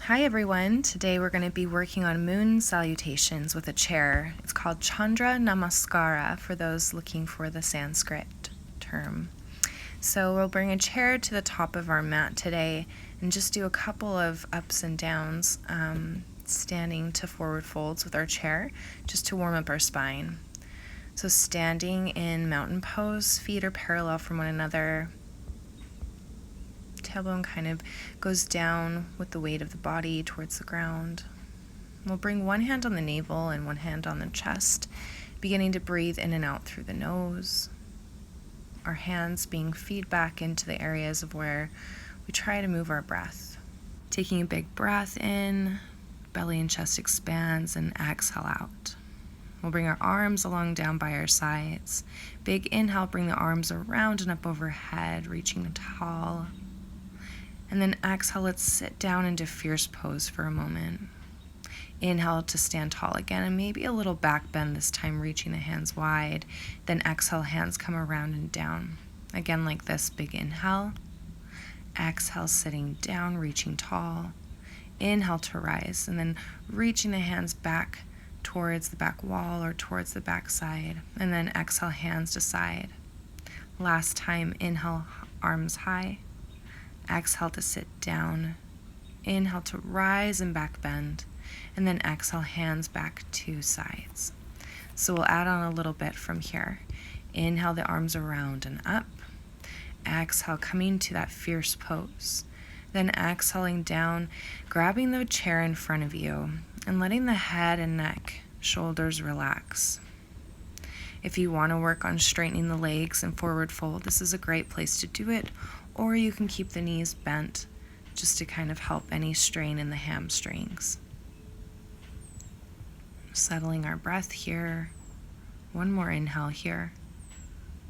Hi everyone, today we're going to be working on moon salutations with a chair. It's called Chandra Namaskara for those looking for the Sanskrit term. So we'll bring a chair to the top of our mat today and just do a couple of ups and downs, standing to forward folds with our chair just to warm up our spine. So standing in mountain pose, feet are parallel from one another. Tailbone kind of goes down with the weight of the body towards the ground. We'll bring one hand on the navel and one hand on the chest, beginning to breathe in and out through the nose. Our hands being feedback into the areas of where we try to move our breath. Taking a big breath in, belly and chest expands, and exhale out. We'll bring our arms along down by our sides. Big inhale, bring the arms around and up overhead, reaching tall. And then exhale, let's sit down into fierce pose for a moment. Inhale to stand tall again, and maybe a little back bend this time, reaching the hands wide. Then exhale, hands come around and down. Again like this, big inhale. Exhale, sitting down, reaching tall. Inhale to rise, and then reaching the hands back towards the back wall or towards the back side. And then exhale, hands to side. Last time, inhale, arms high. Exhale to sit down. Inhale to rise and back bend. And then exhale, hands back to sides. So we'll add on a little bit from here. Inhale, the arms around and up. Exhale, coming to that fierce pose. Then exhaling down, grabbing the chair in front of you and letting the head and neck, shoulders relax. If you want to work on straightening the legs and forward fold, this is a great place to do it. Or you can keep the knees bent just to kind of help any strain in the hamstrings. Settling our breath here. One more inhale here.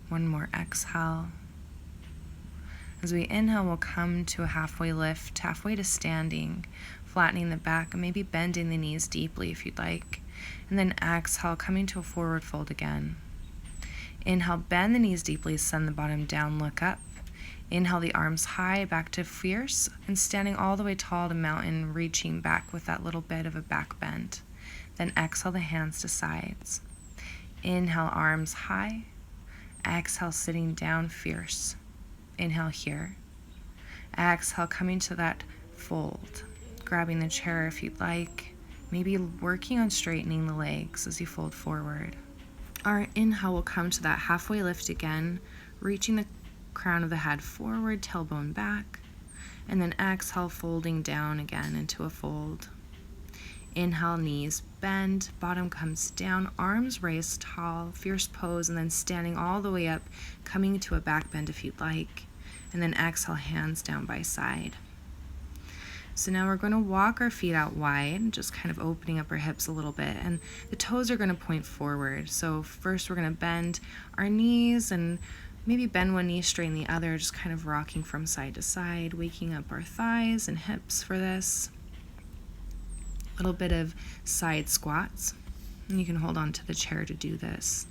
One more exhale. As we inhale, we'll come to a halfway lift, halfway to standing, flattening the back and maybe bending the knees deeply if you'd like. And then exhale, coming to a forward fold again. Inhale, bend the knees deeply, send the bottom down, look up. Inhale the arms high, back to fierce, and standing all the way tall to mountain, reaching back with that little bit of a back bend. Then exhale the hands to sides. Inhale, arms high. Exhale, sitting down, fierce. Inhale here. Exhale, coming to that fold. Grabbing the chair if you'd like. Maybe working on straightening the legs as you fold forward. Our inhale will come to that halfway lift again, reaching the crown of the head forward, tailbone back, and then exhale, folding down again into a fold. Inhale, knees bend, bottom comes down, arms raised tall, fierce pose, and then standing all the way up, coming to a back bend if you'd like, and then exhale, hands down by side. So now we're going to walk our feet out wide, just kind of opening up our hips a little bit, and the toes are going to point forward. So first we're going to bend our knees and maybe bend one knee, straighten the other, just kind of rocking from side to side, waking up our thighs and hips for this. A little bit of side squats, and you can hold on to the chair to do this.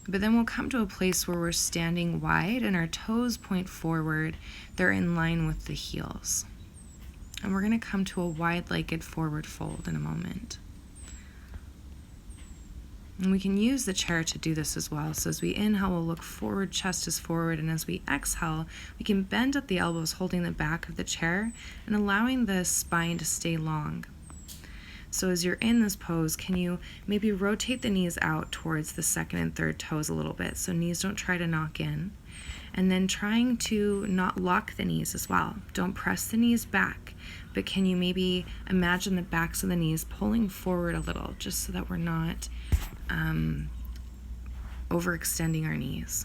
But then we'll come to a place where we're standing wide and our toes point forward. They're in line with the heels. And we're going to come to a wide-legged forward fold in a moment. And we can use the chair to do this as well. So as we inhale, we'll look forward, chest is forward, and as we exhale, we can bend at the elbows, holding the back of the chair and allowing the spine to stay long. So as you're in this pose, can you maybe rotate the knees out towards the second and third toes a little bit so knees don't try to knock in. And then trying to not lock the knees as well. Don't press the knees back, but can you maybe imagine the backs of the knees pulling forward a little just so that we're not overextending our knees.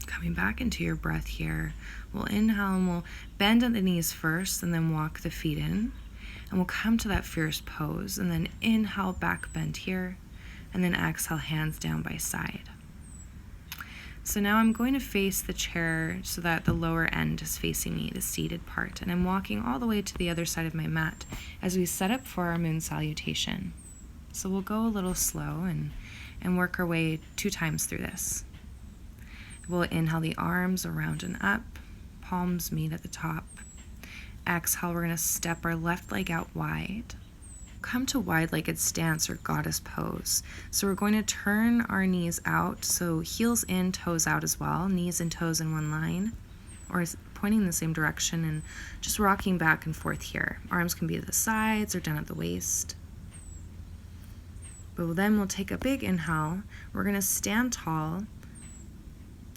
Coming back into your breath here, we'll inhale and we'll bend at the knees first and then walk the feet in. And we'll come to that fierce pose and then inhale, back bend here, and then exhale, hands down by side. So now I'm going to face the chair so that the lower end is facing me, the seated part, and I'm walking all the way to the other side of my mat as we set up for our moon salutation. So we'll go a little slow and work our way 2 times through this. We'll inhale the arms around and up, palms meet at the top. exhale, we're going to step our left leg out wide. Come to wide-legged stance or goddess pose. So we're going to turn our knees out, so heels in, toes out as well, knees and toes in one line, or pointing in the same direction, and just rocking back and forth here. Arms can be at the sides or down at the waist. But then we'll take a big inhale. We're going to stand tall,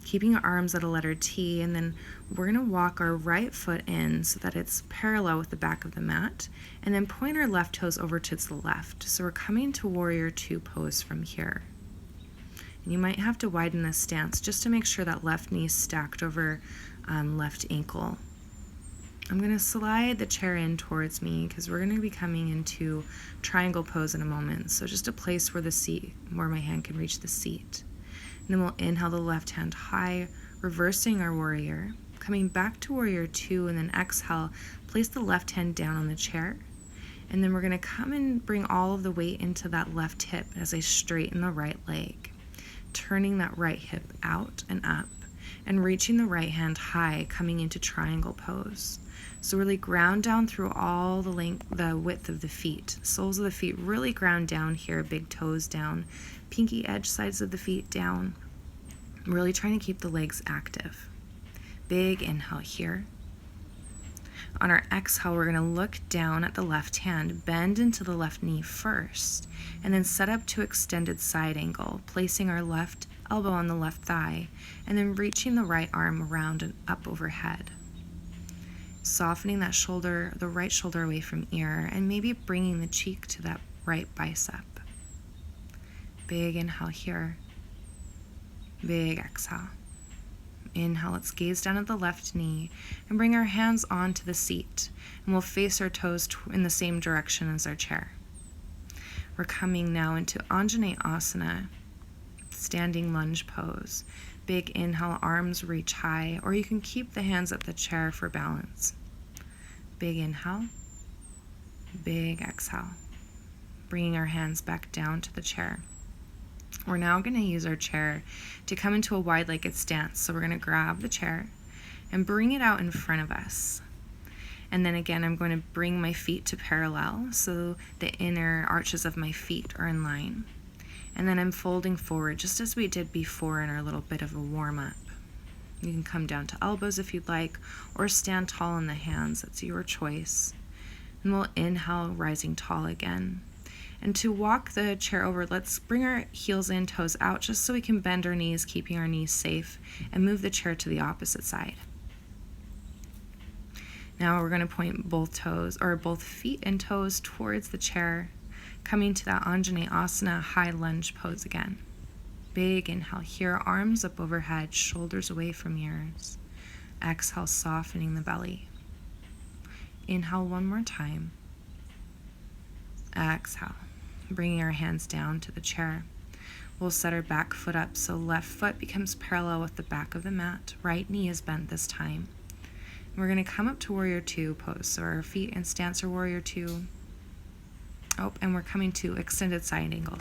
keeping our arms at a letter T, and then we're going to walk our right foot in so that it's parallel with the back of the mat, and then point our left toes over to the left. So we're coming to Warrior Two pose from here. And you might have to widen this stance just to make sure that left knee is stacked over left ankle. I'm going to slide the chair in towards me because we're going to be coming into triangle pose in a moment. So just a place where my hand can reach the seat. And then we'll inhale the left hand high, reversing our warrior, coming back to Warrior Two, and then exhale, place the left hand down on the chair. And then we're going to come and bring all of the weight into that left hip as I straighten the right leg, turning that right hip out and up, and reaching the right hand high, coming into triangle pose. So really ground down through all the width of the feet. Soles of the feet really ground down here, big toes down, pinky edge sides of the feet down. I'm really trying to keep the legs active. Big inhale here. On our exhale, we're going to look down at the left hand, bend into the left knee first, and then set up to extended side angle, placing our left elbow on the left thigh, and then reaching the right arm around and up overhead. Softening that shoulder, the right shoulder away from ear, and maybe bringing the cheek to that right bicep. Big inhale here. Big exhale. Inhale, let's gaze down at the left knee and bring our hands onto the seat, and we'll face our toes in the same direction as our chair. We're coming now into Anjaneyasana, standing lunge pose. Big inhale, arms reach high, or you can keep the hands at the chair for balance. Big inhale, big exhale, bringing our hands back down to the chair. We're now going to use our chair to come into a wide-legged stance. So we're going to grab the chair and bring it out in front of us. And then again, I'm going to bring my feet to parallel so the inner arches of my feet are in line. And then I'm folding forward just as we did before in our little bit of a warm-up. You can come down to elbows if you'd like, or stand tall in the hands. That's your choice. And we'll inhale, rising tall again. And to walk the chair over, let's bring our heels in, toes out, just so we can bend our knees, keeping our knees safe, and move the chair to the opposite side. Now we're going to point both feet and toes towards the chair, coming to that Anjaneyasana high lunge pose again. Big inhale here, arms up overhead, shoulders away from ears. Exhale, softening the belly. Inhale one more time. Exhale, bringing our hands down to the chair. We'll set our back foot up so left foot becomes parallel with the back of the mat. Right knee is bent this time. We're going to come up to Warrior Two pose. So our feet in stance are Warrior Two. And we're coming to extended side angle,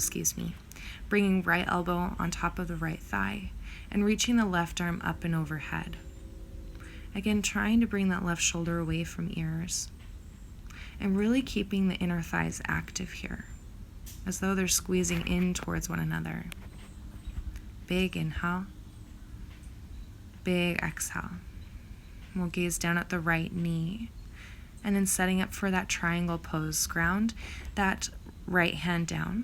Bringing right elbow on top of the right thigh and reaching the left arm up and overhead. Again, trying to bring that left shoulder away from ears. And really keeping the inner thighs active here, as though they're squeezing in towards one another. Big inhale. Big exhale. We'll gaze down at the right knee. And then setting up for that triangle pose, ground that right hand down.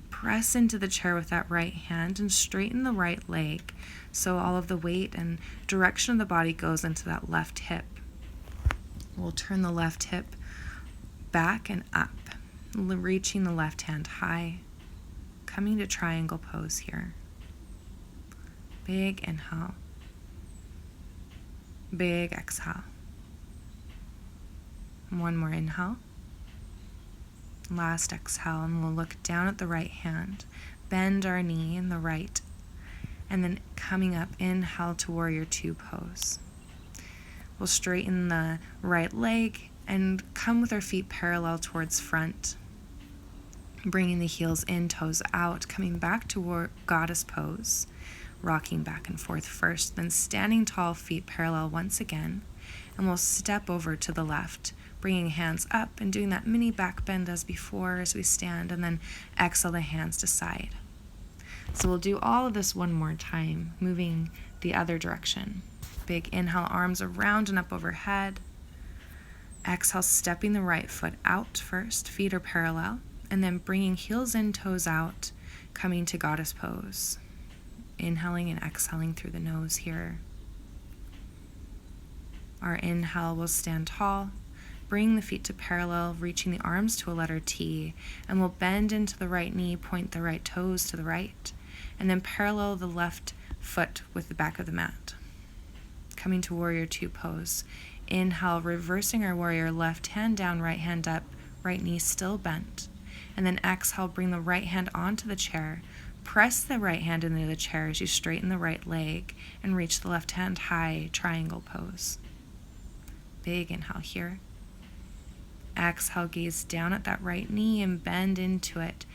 Press into the chair with that right hand and straighten the right leg so all of the weight and direction of the body goes into that left hip. We'll turn the left hip back and up, reaching the left hand high, coming to triangle pose here. Big inhale. Big exhale. One more inhale. Last exhale, and we'll look down at the right hand, bend our knee in the right, and then coming up, inhale to Warrior Two pose. We'll straighten the right leg and come with our feet parallel towards front, bringing the heels in, toes out, coming back to goddess pose, rocking back and forth first, then standing tall, feet parallel once again, And we'll step over to the left, bringing hands up and doing that mini back bend as before as we stand, and then exhale the hands to side. So we'll do all of this one more time, moving the other direction. Big inhale, arms around and up overhead. Exhale, stepping the right foot out first, feet are parallel, and then bringing heels in, toes out, coming to goddess pose. Inhaling and exhaling through the nose here. Our inhale will stand tall, bring the feet to parallel, reaching the arms to a letter T, and we'll bend into the right knee, point the right toes to the right, and then parallel the left foot with the back of the mat. Coming to warrior two pose. Inhale, reversing our warrior, left hand down, right hand up, right knee still bent. And then exhale, bring the right hand onto the chair. Press the right hand into the chair as you straighten the right leg and reach the left hand high, triangle pose. Big inhale here. Exhale, gaze down at that right knee and bend into it,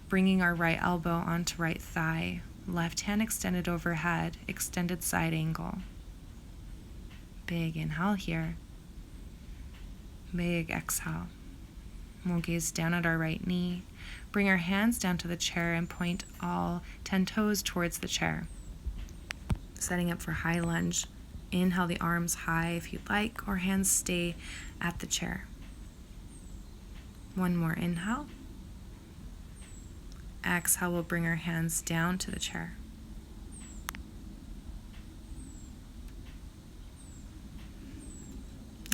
bringing our right elbow onto right thigh. Left hand extended overhead, extended side angle. Big inhale here. Big exhale. We'll gaze down at our right knee. Bring our hands down to the chair and point all 10 toes towards the chair. Setting up for high lunge. Inhale the arms high if you'd like, or hands stay at the chair. One more inhale. Exhale, we'll bring our hands down to the chair.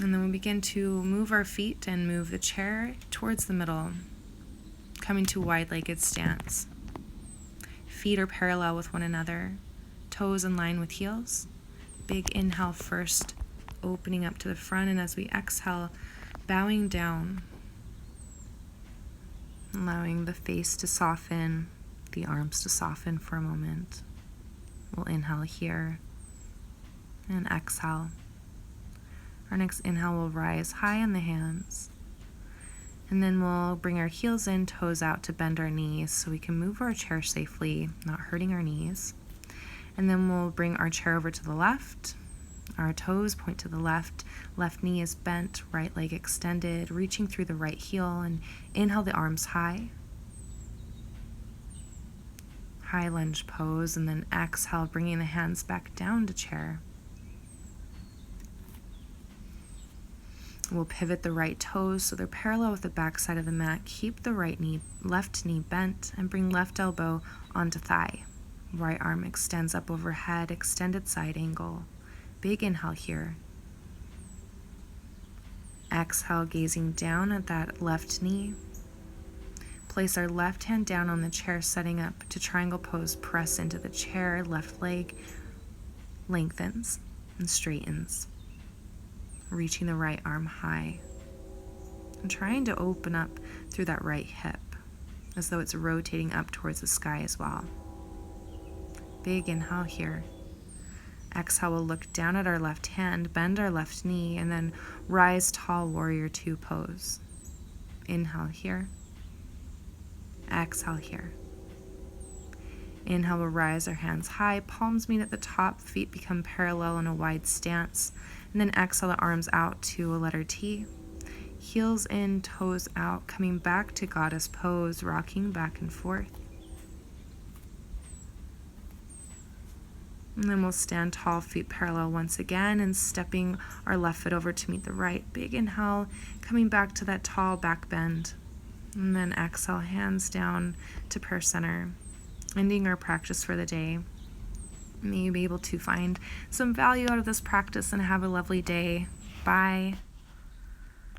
And then we'll begin to move our feet and move the chair towards the middle, coming to wide-legged stance. Feet are parallel with one another, toes in line with heels. Big inhale first, opening up to the front, and as we exhale, bowing down, allowing the face to soften, the arms to soften for a moment. We'll inhale here and exhale. Our next inhale will rise high on the hands. And then we'll bring our heels in, toes out to bend our knees so we can move our chair safely, not hurting our knees. And then we'll bring our chair over to the left. Our toes point to the left. Left knee is bent, right leg extended, reaching through the right heel. And inhale the arms high. High lunge pose. And then exhale, bringing the hands back down to chair. We'll pivot the right toes so they're parallel with the back side of the mat. Keep the left knee bent and bring left elbow onto thigh. Right arm extends up overhead, extended side angle. Big inhale here. Exhale, gazing down at that left knee. Place our left hand down on the chair, setting up to triangle pose. Press into the chair, left leg lengthens and straightens. Reaching the right arm high and trying to open up through that right hip as though it's rotating up towards the sky as well. Big inhale here. Exhale, we'll look down at our left hand, bend our left knee, and then rise tall, warrior two pose. Inhale here. Exhale here. Inhale, we'll rise our hands high, palms meet at the top, feet become parallel in a wide stance. And then exhale the arms out to a letter T. Heels in, toes out, coming back to goddess pose, rocking back and forth. And then we'll stand tall, feet parallel once again, and stepping our left foot over to meet the right. Big inhale, coming back to that tall back bend. And then exhale, hands down to prayer center, ending our practice for the day. May you be able to find some value out of this practice and have a lovely day. Bye.